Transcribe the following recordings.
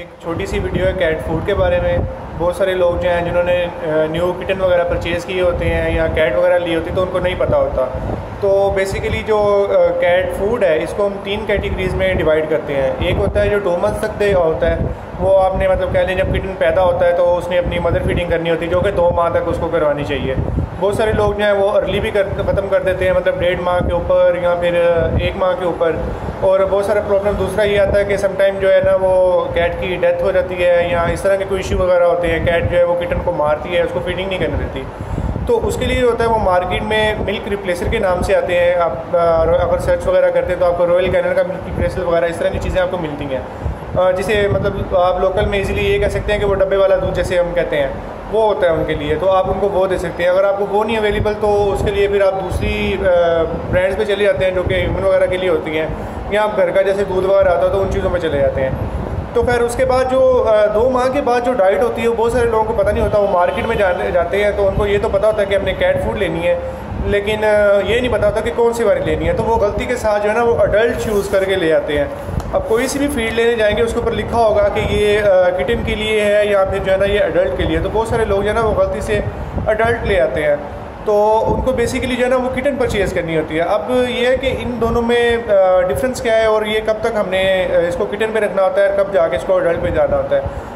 एक छोटी सी वीडियो है कैट फूड के बारे में। बहुत सारे लोग जो हैं जिन्होंने न्यू किटन वगैरह परचेज़ किए होते हैं या कैट वगैरह ली होती है तो उनको नहीं पता होता। तो बेसिकली जो कैट फूड है इसको हम 3 कैटेगरीज़ में डिवाइड करते हैं। एक होता है जो 2 मंथ तक दे होता है, वो आपने मतलब कह लें जब किटन पैदा होता है तो उसने अपनी मदर फीडिंग करनी होती है जो कि 2 माह तक उसको करवानी चाहिए। बहुत सारे लोग जो हैं वो अर्ली भी ख़त्म कर देते हैं, मतलब 1.5 माह के ऊपर या फिर 1 माह के ऊपर। और बहुत सारा प्रॉब्लम दूसरा ये आता है कि समटाइम जो है ना वो कैट की डेथ हो जाती है या इस तरह के कोई इशू वगैरह होते हैं, कैट जो है वो किटन को मारती है, उसको फीडिंग नहीं करने देती। तो उसके लिए होता है वो मार्केट में मिल्क रिप्लेसर के नाम से आते हैं। आप अगर सर्च वगैरह करते हैं तो आपको रॉयल कैनन का मिल्क रिप्लेसर वगैरह इस तरह की चीज़ें आपको मिलती हैं, जिसे मतलब आप लोकल में इजीली ये कह सकते हैं कि वो डब्बे वाला दूध जैसे हम कहते हैं वो होता है उनके लिए, तो आप उनको वो दे सकते हैं। अगर आपको वो नहीं अवेलेबल तो उसके लिए फिर आप दूसरी ब्रांड्स पे चले जाते हैं जो कि ह्यूमन वगैरह के लिए होती हैं, या आप घर का जैसे दूध वगैरह आता है तो उन चीज़ों में चले जाते हैं। तो खैर उसके बाद जो 2 माह के बाद जो डाइट होती है वो बहुत सारे लोगों को पता नहीं होता। वो मार्केट में जाते हैं तो उनको ये तो पता होता है कि हमने कैट फूड लेनी है, लेकिन ये नहीं पता होता कि कौन सी वाली लेनी है। तो वो गलती के साथ जो है ना वो अडल्ट चूज़ करके ले आते हैं। अब कोई सी भी फीड लेने जाएंगे उसके ऊपर लिखा होगा कि ये किटन के लिए है या फिर जो है ना ये अडल्ट के लिए। तो बहुत सारे लोग जो है ना वो गलती से अडल्ट ले आते हैं, तो उनको बेसिकली जो है ना वो किटन परचेज़ करनी होती है। अब ये है कि इन दोनों में डिफरेंस क्या है और ये कब तक हमने इसको किटन पे रखना होता है, कब जाके इसको अडल्ट पे जाना होता है।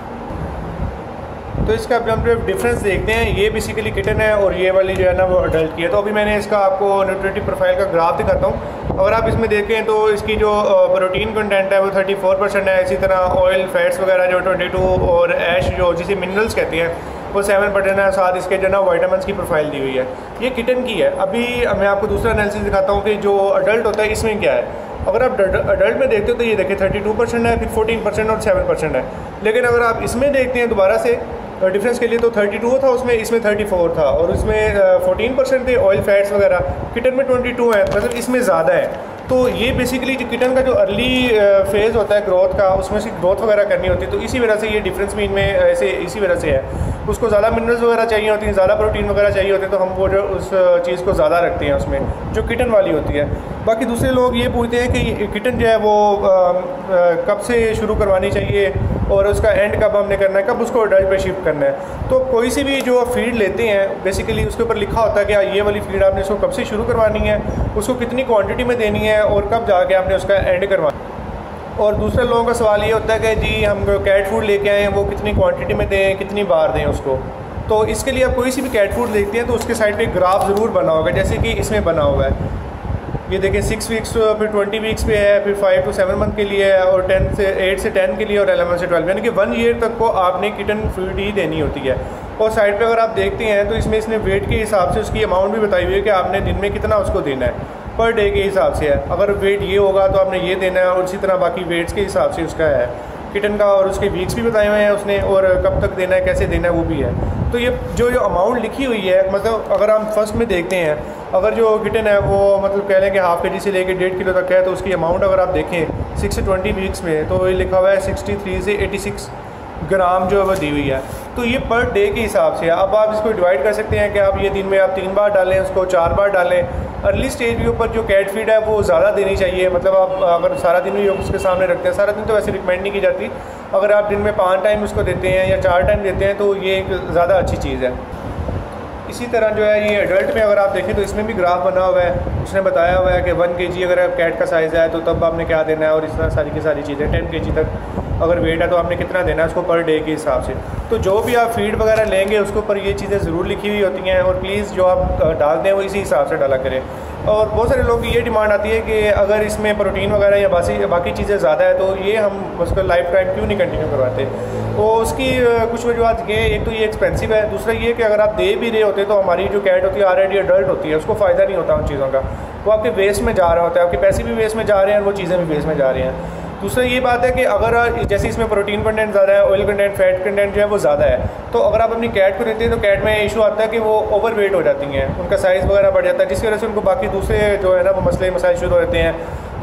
तो इसका अब हम डिफरेंस देखते हैं। ये बेसिकली किटन है और ये वाली जो है ना वो अडल्ट की है। तो अभी मैंने इसका आपको न्यूट्रिटिव प्रोफाइल का ग्राफ दिखाता हूँ। अगर आप इसमें देखें तो इसकी जो प्रोटीन कंटेंट है वो 34% है। इसी तरह ऑयल फैट्स वगैरह जो 22 और ऐश जो जिसे मिनरल्स कहते हैं वो 7% है। साथ इसके जो ना वाइटामिन्स की प्रोफाइल दी हुई है। ये किटन की है। अभी मैं आपको दूसरा एनालिसिस दिखाता हूँ कि जो अडल्ट होता है इसमें क्या है। अगर आप अडल्ट में देखते हो तो ये देखिए 32% है, फिर 14% और 7% है। लेकिन अगर आप इसमें देखते हैं दोबारा से डिफरेंस के लिए तो 32 था उसमें, इसमें 34 था, और इसमें 14% थे ऑयल फैट्स वगैरह, किटन में 22 है, मतलब इसमें ज़्यादा है। तो ये बेसिकली जो किटन का जो अर्ली फेज़ होता है ग्रोथ का, उसमें से ग्रोथ वगैरह करनी होती है, तो इसी वजह से ये डिफरेंस भी इनमें ऐसे इसी वजह से है। उसको ज़्यादा मिनरल्स वगैरह चाहिए होती हैं, ज़्यादा प्रोटीन वगैरह चाहिए होते हैं, तो हम वो जो उस चीज़ को ज़्यादा रखते हैं उसमें जो किटन वाली होती है। बाकी दूसरे लोग ये पूछते हैं कि किटन जो है वो कब से शुरू करवानी चाहिए और उसका एंड कब हमने करना है, कब उसको अडल्ट पे शिफ्ट करना है। तो कोई सी भी जो फीड लेते हैं बेसिकली उसके ऊपर लिखा होता है कि ये वाली फीड आपने इसको कब से शुरू करवानी है, उसको कितनी क्वांटिटी में देनी है और कब जाके आपने उसका एंड करवाना। और दूसरे लोगों का सवाल ये होता है कि जी हम कैट फूड लेके आए हैं वो कितनी क्वांटिटी में दें, कितनी बार दें उसको। तो इसके लिए आप कोई सी भी कैट फूड देखते हैं तो उसके साइड पे ग्राफ ज़रूर बना होगा, जैसे कि इसमें बना हुआ है। ये देखिए 6 वीक्स फिर 20 वीक्स पे है, फिर 5 to 7 मंथ के लिए है, और 8 से 10 के लिए, और 11 से 12, यानी कि 1 ईयर तक को आपने किटन फीड ही देनी होती है। और साइड पे अगर आप देखते हैं तो इसमें इसने वेट के हिसाब से उसकी अमाउंट भी बताई हुई है कि आपने दिन में कितना उसको देना है, पर डे के हिसाब से है। अगर वेट ये होगा तो आपने ये देना है, और इसी तरह बाकी वेट्स के हिसाब से उसका है किटन का, और उसके वीक्स भी बताए हुए हैं उसने, और कब तक देना है, कैसे देना है वो भी है। तो ये जो अमाउंट लिखी हुई है, मतलब अगर हम फर्स्ट में देखते हैं, अगर जो किटन है वो मतलब कह लें कि ½ kg से लेकर 1.5 किलो तक है, तो उसकी अमाउंट अगर आप देखें 6 से 20 वीक्स में तो ये लिखा हुआ है 63 से 86 ग्राम जो है वो दी हुई है। तो ये पर डे के हिसाब से है। अब आप इसको डिवाइड कर सकते हैं कि आप ये दिन में आप 3 बार डालें, उसको 4 बार डालें। अर्ली स्टेज के ऊपर जो कैट फीड है वो ज़्यादा देनी चाहिए, मतलब आप अगर सारा दिन भी उसके सामने रखते हैं, सारा दिन तो वैसे रिकमेंड नहीं की जाती, अगर आप दिन में 5 टाइम उसको देते हैं या 4 टाइम देते हैं तो ये एक ज़्यादा अच्छी चीज़ है। इसी तरह जो है ये अडल्ट में अगर आप देखें तो इसमें भी ग्राफ बना हुआ है, उसने बताया हुआ है कि 1 kg अगर आप कैट का साइज़ है तो तब आपने क्या देना है, और इस तरह सारी की सारी चीज़ें 10 kg तक अगर वेट है तो आपने कितना देना है उसको पर डे के हिसाब से। तो जो भी आप फीड वगैरह लेंगे उसके ऊपर ये चीज़ें ज़रूर लिखी हुई होती हैं, और प्लीज़ जो आप डाल दें वो इसी हिसाब से डाला करें। और बहुत सारे लोगों की ये डिमांड आती है कि अगर इसमें प्रोटीन वगैरह या बाकी चीज़ें ज़्यादा है तो ये हम उसको लाइफ टाइम क्यों नहीं कंटिन्यू करवाते। तो उसकी कुछ वजूहत ये, एक तो ये एक्सपेंसिव है, दूसरा ये कि अगर आप दे भी रहे होते तो हमारी जो कैट होती है ऑलरेडी अडल्ट होती है, उसको फ़ायदा नहीं होता उन चीज़ों का, वो आपके वेस्ट में जा रहा होता है, आपके पैसे भी वेस्ट में जा रहे हैं और वो चीज़ें भी वेस्ट में जा रही हैं। दूसरा ये बात है कि अगर जैसे इसमें प्रोटीन कंटेंट ज़्यादा है, ऑयल कंटेंट, फैट कंटेंट जो है वो ज़्यादा है, तो अगर आप अपनी कैट को देते हैं तो कैट में इशू आता है कि वो ओवर वेट हो जाती हैं, उनका साइज़ वगैरह बढ़ जाता है, जिसकी वजह से उनको बाकी दूसरे जो है ना वो मसाइल शुरू हो जाते हैं,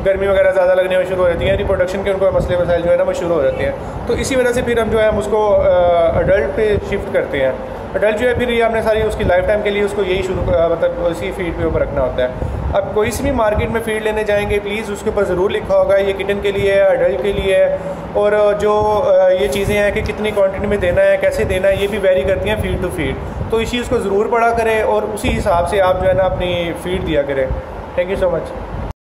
गर्मी वगैरह ज़्यादा लगने में शुरू हो जाती हैं, रिप्रोडक्शन के उनको मसाइल जो है ना वो शुरू हो जाते हैं। तो इसी वजह से फिर हम जो है उसको अडल्ट पे शिफ्ट करते हैं। अडल्ट जो है फिर ये हमने सारी उसकी लाइफ टाइम के लिए उसको यही मतलब उसी फीड पे ऊपर रखना होता है। अब कोई सी भी मार्केट में फीड लेने जाएंगे प्लीज़ उसके ऊपर ज़रूर लिखा होगा ये किटन के लिए है, अडल्ट के लिए है, और जो ये चीज़ें हैं कि कितनी क्वांटिटी में देना है, कैसे देना है, ये भी वेरी करती हैं फीड टू फीड। तो इस चीज़ को ज़रूर पढ़ा करें और उसी हिसाब से आप जो है ना अपनी फीड दिया करें। Thank you so much.